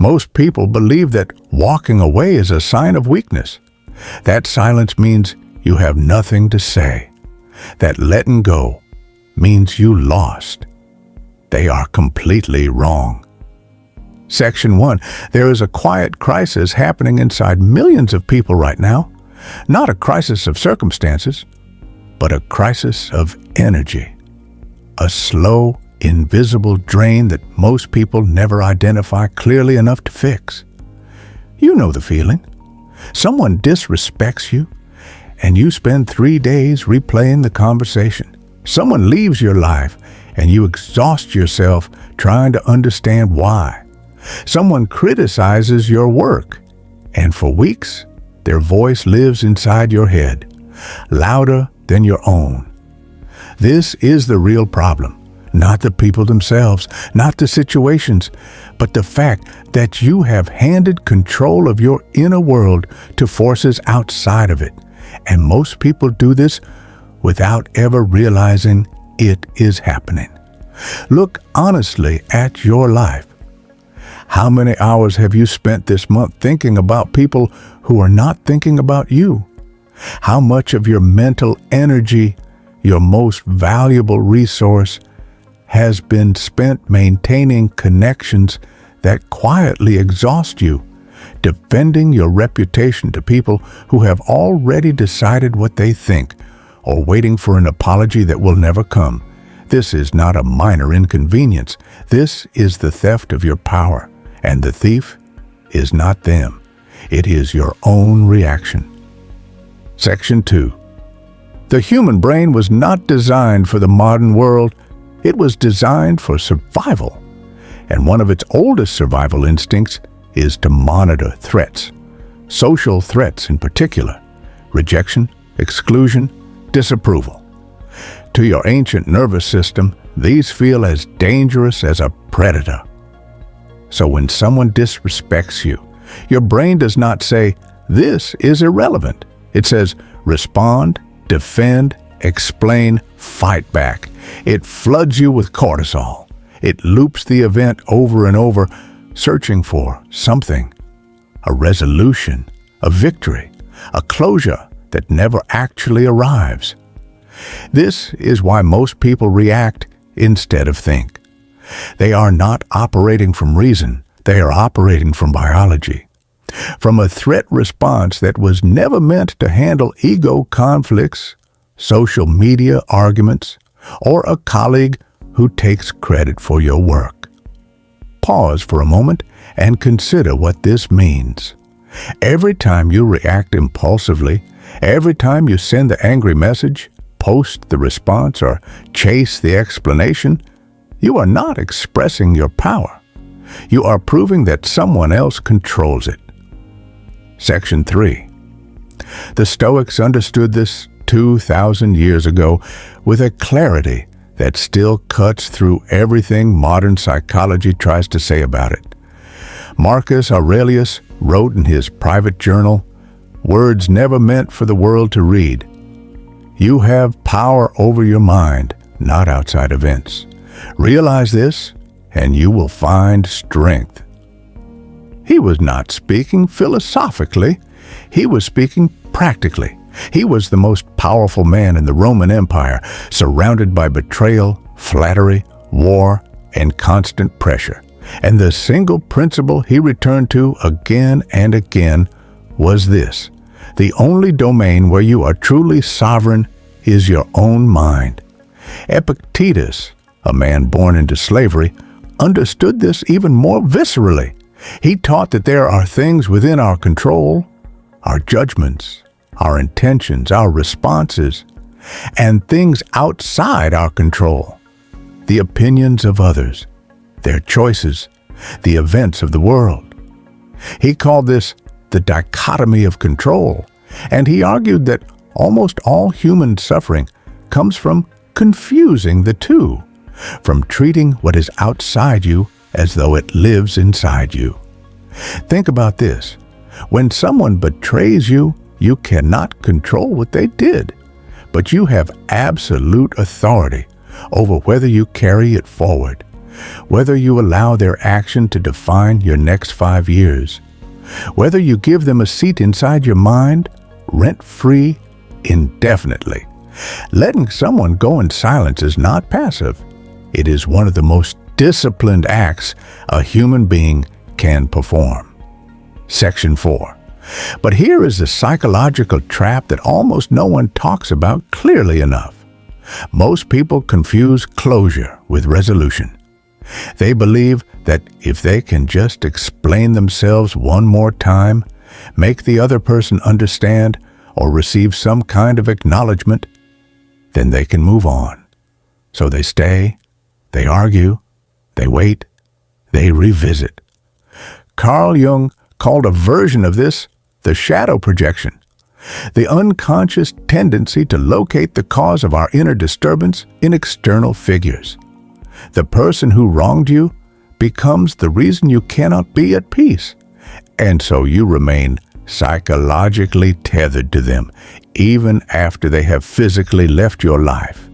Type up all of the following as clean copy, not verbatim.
Most people believe that walking away is a sign of weakness. That silence means you have nothing to say. That letting go means you lost. They are completely wrong. Section 1. There is a quiet crisis happening inside millions of people right now. Not a crisis of circumstances, but a crisis of energy. A slow, invisible drain that most people never identify clearly enough to fix. You know the feeling. Someone disrespects you, and you spend 3 days replaying the conversation. Someone leaves your life, and you exhaust yourself trying to understand why. Someone criticizes your work, and for weeks, their voice lives inside your head, louder than your own. This is the real problem, not the people themselves, not the situations, but the fact that you have handed control of your inner world to forces outside of it. And most people do this without ever realizing it is happening. Look honestly at your life. How many hours have you spent this month thinking about people who are not thinking about you? How much of your mental energy, your most valuable resource, has been spent maintaining connections that quietly exhaust you, defending your reputation to people who have already decided what they think, or waiting for an apology that will never come? This is not a minor inconvenience. This is the theft of your power, and the thief is not them. It is your own reaction. Section 2. The human brain was not designed for the modern world. It was designed for survival. And one of its oldest survival instincts is to monitor threats, social threats in particular, rejection, exclusion, disapproval. To your ancient nervous system, these feel as dangerous as a predator. So when someone disrespects you, your brain does not say, "This is irrelevant." It says, respond, defend, explain, fight back. It floods you with cortisol. It loops the event over and over, searching for something, a resolution, a victory, a closure that never actually arrives. This is why most people react instead of think. They are not operating from reason. They are operating from biology. From a threat response that was never meant to handle ego conflicts, social media arguments, or a colleague who takes credit for your work. Pause for a moment and consider what this means. Every time you react impulsively, every time you send the angry message, post the response, or chase the explanation, you are not expressing your power. You are proving that someone else controls it. Section 3. The Stoics understood this 2,000 years ago with a clarity that still cuts through everything modern psychology tries to say about it. Marcus Aurelius wrote in his private journal, "Words never meant for the world to read. You have power over your mind, not outside events. Realize this, and you will find strength." He was not speaking philosophically. He was speaking practically. He was the most powerful man in the Roman Empire, surrounded by betrayal, flattery, war, and constant pressure. And the single principle he returned to again and again was this: the only domain where you are truly sovereign is your own mind. Epictetus, a man born into slavery, understood this even more viscerally. He taught that there are things within our control, our judgments, our intentions, our responses, and things outside our control, the opinions of others, their choices, the events of the world. He called this the dichotomy of control, and he argued that almost all human suffering comes from confusing the two, from treating what is outside you as though it lives inside you. Think about this. When someone betrays you, you cannot control what they did, but you have absolute authority over whether you carry it forward. Whether you allow their action to define your next 5 years, whether you give them a seat inside your mind, rent-free, indefinitely. Letting someone go in silence is not passive. It is one of the most disciplined acts a human being can perform. Section 4. But here is the psychological trap that almost no one talks about clearly enough. Most people confuse closure with resolution. They believe that if they can just explain themselves one more time, make the other person understand, or receive some kind of acknowledgement, then they can move on. So they stay, they argue, they wait, they revisit. Carl Jung called a version of this the shadow projection, the unconscious tendency to locate the cause of our inner disturbance in external figures. The person who wronged you becomes the reason you cannot be at peace, and so you remain psychologically tethered to them even after they have physically left your life.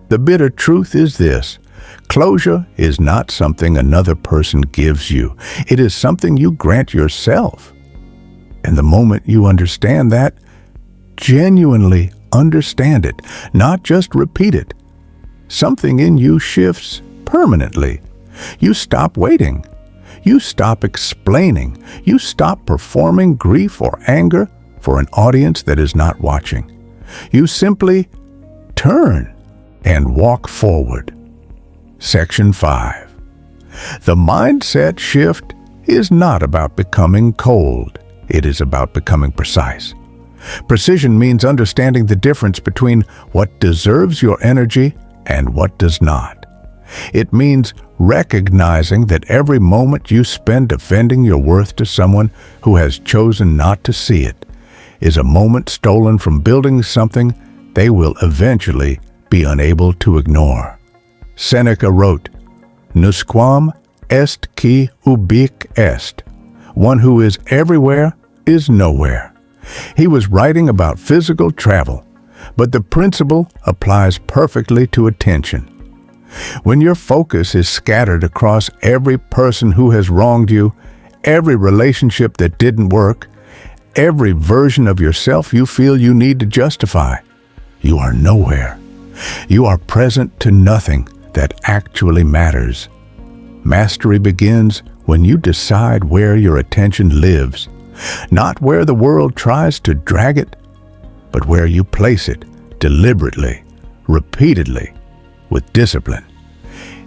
The bitter truth is this: closure is not something another person gives you. It is something you grant yourself. And the moment you understand that, genuinely understand it, not just repeat it, something in you shifts permanently. You stop waiting. You stop explaining. You stop performing grief or anger for an audience that is not watching. You simply turn and walk forward. Section 5. The mindset shift is not about becoming cold. It is about becoming precise. Precision means understanding the difference between what deserves your energy and what does not. It means recognizing that every moment you spend defending your worth to someone who has chosen not to see it is a moment stolen from building something they will eventually be unable to ignore. Seneca wrote, "Nusquam est qui ubique est." One who is everywhere is nowhere. He was writing about physical travel, but the principle applies perfectly to attention. When your focus is scattered across every person who has wronged you, every relationship that didn't work, every version of yourself you feel you need to justify, you are nowhere. You are present to nothing that actually matters. Mastery begins when you decide where your attention lives, not where the world tries to drag it, but where you place it deliberately, repeatedly, with discipline.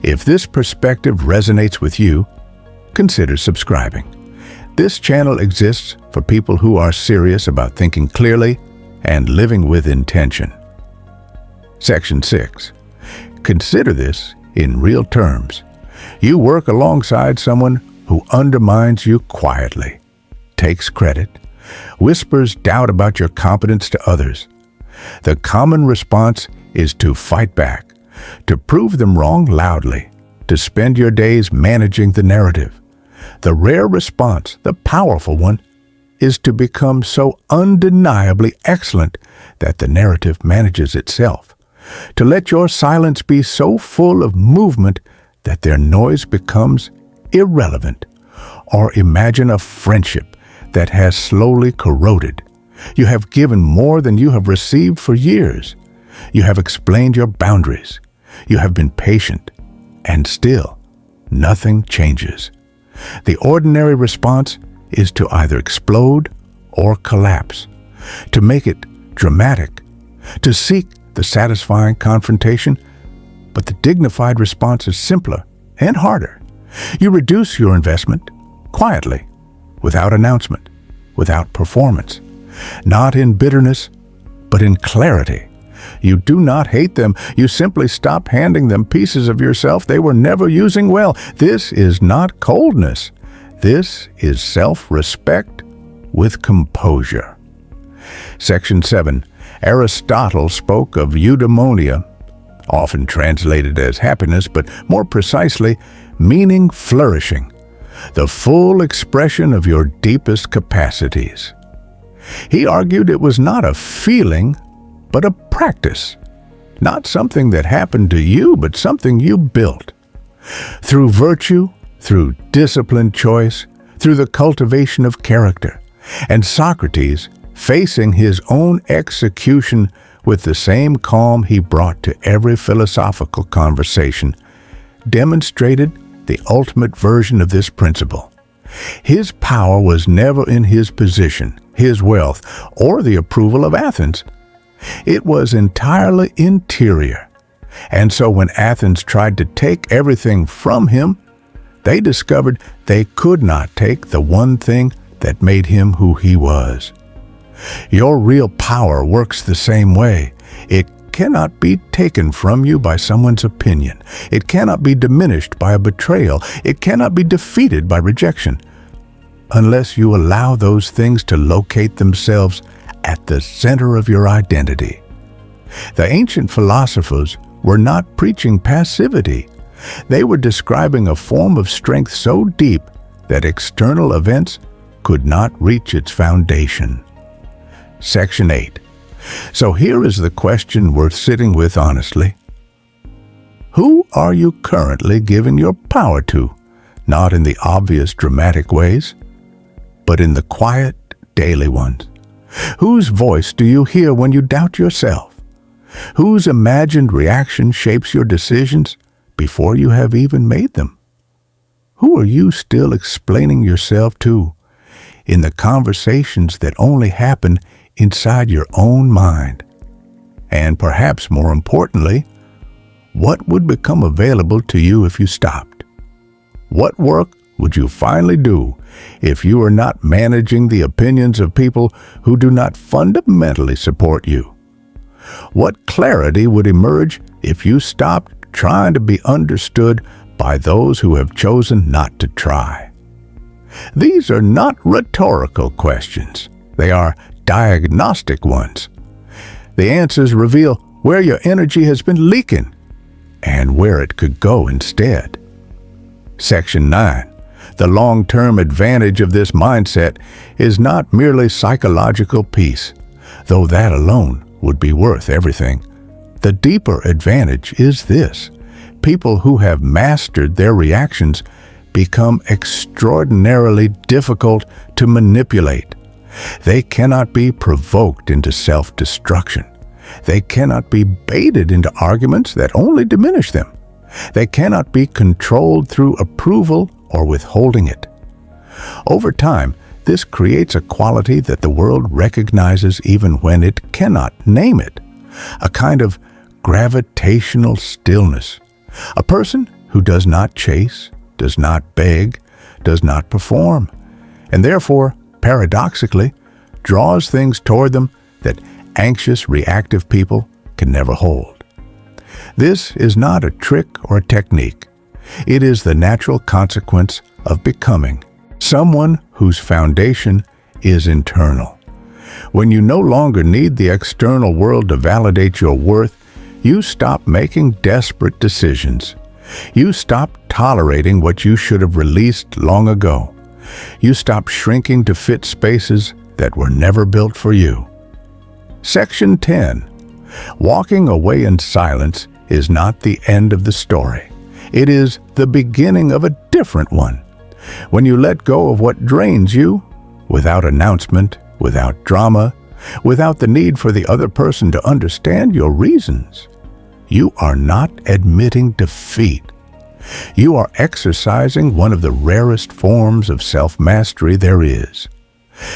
If this perspective resonates with you, consider subscribing. This channel exists for people who are serious about thinking clearly and living with intention. Section 6. Consider this in real terms. You work alongside someone who undermines you quietly, takes credit, whispers doubt about your competence to others. The common response is to fight back, to prove them wrong loudly, to spend your days managing the narrative. The rare response, the powerful one, is to become so undeniably excellent that the narrative manages itself. To let your silence be so full of movement that their noise becomes irrelevant. Or imagine a friendship that has slowly corroded. You have given more than you have received for years. You have explained your boundaries. You have been patient, and still, nothing changes. The ordinary response is to either explode or collapse, to make it dramatic, to seek the satisfying confrontation, but the dignified response is simpler and harder. You reduce your investment quietly, without announcement, without performance, not in bitterness, but in clarity. You do not hate them. You simply stop handing them pieces of yourself they were never using well. This is not coldness. This is self-respect with composure. Section 7. Aristotle spoke of eudaimonia, often translated as happiness, but more precisely, meaning flourishing, the full expression of your deepest capacities. He argued it was not a feeling, but a practice, not something that happened to you, but something you built. Through virtue, through disciplined choice, through the cultivation of character, and Socrates, facing his own execution with the same calm he brought to every philosophical conversation, demonstrated the ultimate version of this principle. His power was never in his position, his wealth, or the approval of Athens. It was entirely interior. And so when Athens tried to take everything from him, they discovered they could not take the one thing that made him who he was. Your real power works the same way. It cannot be taken from you by someone's opinion. It cannot be diminished by a betrayal. It cannot be defeated by rejection, unless you allow those things to locate themselves at the center of your identity. The ancient philosophers were not preaching passivity. They were describing a form of strength so deep that external events could not reach its foundation. Section 8. So here is the question worth sitting with honestly. Who are you currently giving your power to? Not in the obvious dramatic ways, but in the quiet, daily ones. Whose voice do you hear when you doubt yourself? Whose imagined reaction shapes your decisions before you have even made them? Who are you still explaining yourself to in the conversations that only happen inside your own mind? And perhaps more importantly, what would become available to you if you stopped? What work would you finally do if you are not managing the opinions of people who do not fundamentally support you? What clarity would emerge if you stopped trying to be understood by those who have chosen not to try? These are not rhetorical questions. They are diagnostic ones. The answers reveal where your energy has been leaking and where it could go instead. Section 9. The long-term advantage of this mindset is not merely psychological peace, though that alone would be worth everything. The deeper advantage is this: people who have mastered their reactions become extraordinarily difficult to manipulate. They cannot be provoked into self-destruction. They cannot be baited into arguments that only diminish them. They cannot be controlled through approval or withholding it. Over time, this creates a quality that the world recognizes even when it cannot name it, a kind of gravitational stillness. A person who does not chase, does not beg, does not perform, and therefore, paradoxically, draws things toward them that anxious, reactive people can never hold. This is not a trick or a technique. It is the natural consequence of becoming someone whose foundation is internal. When you no longer need the external world to validate your worth, you stop making desperate decisions. You stop tolerating what you should have released long ago. You stop shrinking to fit spaces that were never built for you. Section 10. Walking away in silence is not the end of the story. It is the beginning of a different one. When you let go of what drains you, without announcement, without drama, without the need for the other person to understand your reasons, you are not admitting defeat. You are exercising one of the rarest forms of self-mastery there is: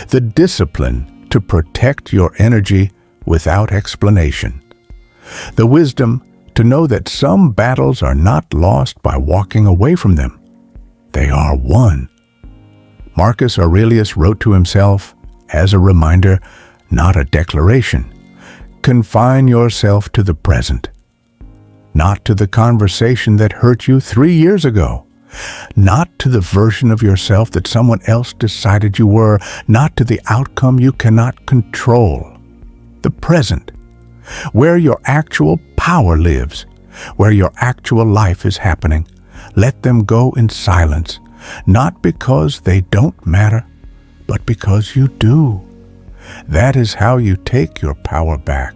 the discipline to protect your energy without explanation. The wisdom to know that some battles are not lost by walking away from them. They are won. Marcus Aurelius wrote to himself, as a reminder, not a declaration: confine yourself to the present. Not to the conversation that hurt you 3 years ago. Not to the version of yourself that someone else decided you were. Not to the outcome you cannot control. The present, where your actual power lives, where your actual life is happening. Let them go in silence, not because they don't matter, but because you do. That is how you take your power back.